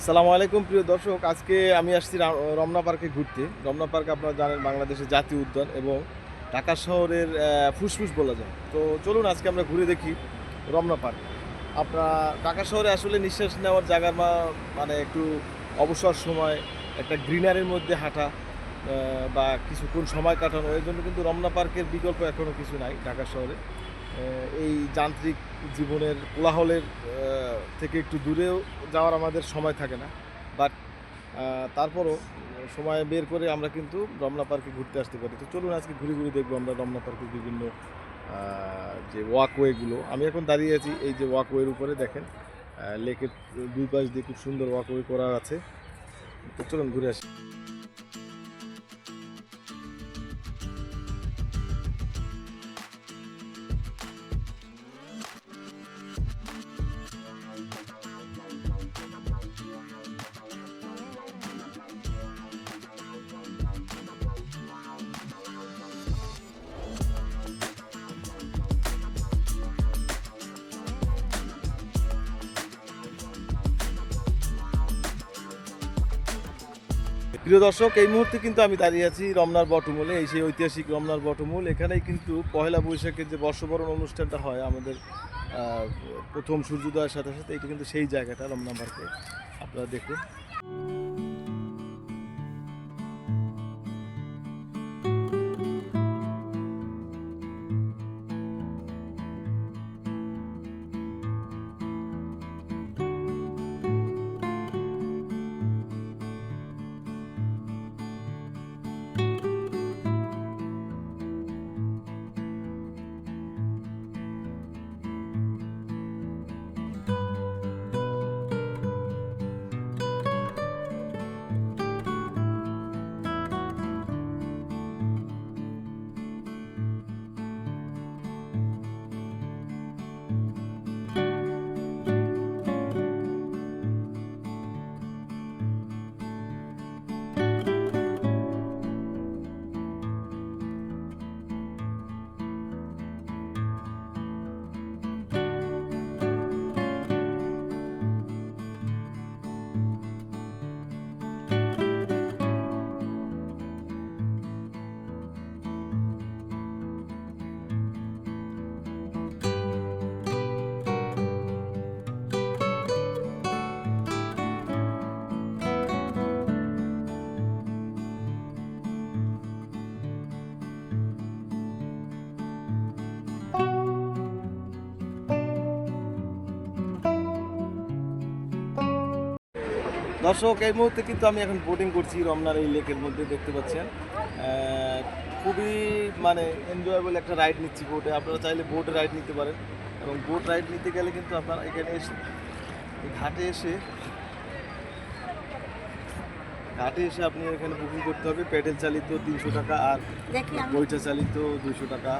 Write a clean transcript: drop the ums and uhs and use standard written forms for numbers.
সালামু আলাইকুম প্রিয় দর্শক, আজকে আমি আসছি রমনা পার্কে ঘুরতে। রমনা পার্ক আপনারা জানেন বাংলাদেশের জাতীয় উদ্যান এবং ঢাকা শহরের ফুসফুস বলা যায়। তো চলুন আজকে আমরা ঘুরে দেখি রমনা পার্ক। আপনার ঢাকা শহরে আসলে নিঃশ্বাস নেওয়ার জায়গার মানে একটু অবসর সময় একটা গ্রিনারির মধ্যে হাঁটা বা কিছুক্ষণ সময় কাটানো, এর জন্য কিন্তু রমনা পার্কের বিকল্প এখনও কিছু নাই ঢাকা শহরে। এই যান্ত্রিক জীবনের কোলাহলের থেকে একটু দূরেও যাওয়ার আমাদের সময় থাকে না, বাট তারপরও সময় বের করে আমরা কিন্তু রমনা পার্কে ঘুরতে আসতে পারি। তো চলুন আজকে ঘুরে ঘুরে দেখবো আমরা রমনা পার্কের বিভিন্ন যে ওয়াকওয়েগুলো। আমি এখন দাঁড়িয়ে আছি এই যে ওয়াকওয়ের উপরে, দেখেন লেকের দুই পাশ দিয়ে খুব সুন্দর ওয়াকওয়ে করা আছে। তো চলুন ঘুরে আসি। প্রিয় দর্শক, এই মুহূর্তে কিন্তু আমি দাঁড়িয়ে আছি রমনার বটমূলে, এই সেই ঐতিহাসিক রমনার বটমূল। এখানেই কিন্তু পহেলা বৈশাখের যে বর্ষবরণ অনুষ্ঠানটা হয় আমাদের প্রথম সূর্যোদয়ের সাথে সাথে, এটা কিন্তু সেই জায়গাটা রমনা পার্কে। আপনারা দেখুন। দর্শক, এই মুহূর্তে কিন্তু আমি এখন বোটিং করছি রমনার এই লেকের মধ্যে, দেখতে পাচ্ছেন। খুবই মানে এনজয়েবল একটা রাইড নিচ্ছি বোটে। আপনারা চাইলে বোটে রাইড নিতে পারেন, এবং বোট রাইড নিতে গেলে কিন্তু আপনারা এখানে এসে ঘাটে এসে আপনি এখানে বুকিং করতে হবে। প্যাডেল চালিত 300 টাকা আর বইটা চালিত 200 টাকা